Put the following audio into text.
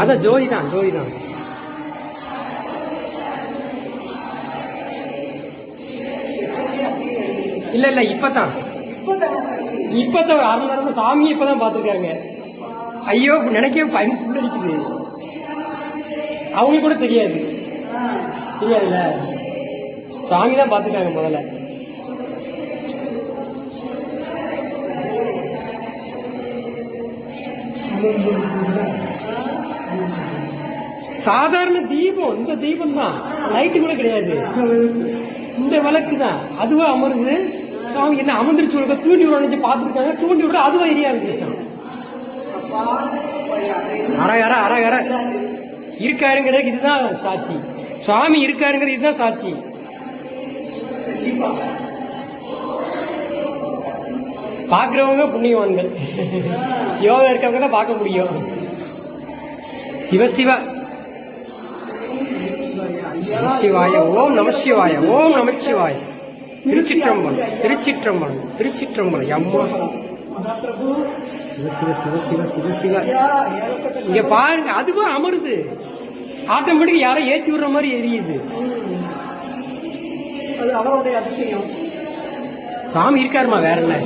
அதான் ஜோதி தான் ஜோதி தான். இல்ல இல்ல இப்பதான் ஒரு அரை மணி நேரம் சாமியை இப்பதான் பாத்துருக்காங்க. ஐயோ நினைக்கவே பயன் புள்ளடிக்குது. அவங்க கூட தெரியாதுல்ல, சாமி தான் பாத்துருக்காங்க முதல்ல. சாதாரண தீபம், இந்த தீபம் தான், லைட்டு கூட கிடையாது. இந்த விளக்கு தான் அதுவா அமருது. அவங்க என்ன அமர்ந்துருச்சு விட தூண்டி விட பாத்துருக்காங்க. தூண்டி விட அதுவா எரியாது. அரகர இருக்காருங்கிறது இதுதான் சாட்சி. சுவாமி இருக்காருங்கிறது இதுதான் சாட்சி. பாக்குறவங்க புண்ணியவான்கள், யோகா இருக்கவங்க தான் பார்க்க முடியும். சிவசிவ சிவாய ஓம் நமசிவாய ஓம் நமச்சிவாய. திருச்சிற்றம்பலம் திருச்சிற்றம்பலம் திருச்சிற்றம்பலம். அம்மா சிவ சிவ சிவ சிவ சிவ சிவ. இங்க பாருங்க, அதுவும் அமருது. ஆட்டோமேட்டிக் யாரை ஏற்றி விடுற மாதிரி எரியுது. அது அவருடைய அதிசயம். சாமி இருக்காருமா, வேற என்ன.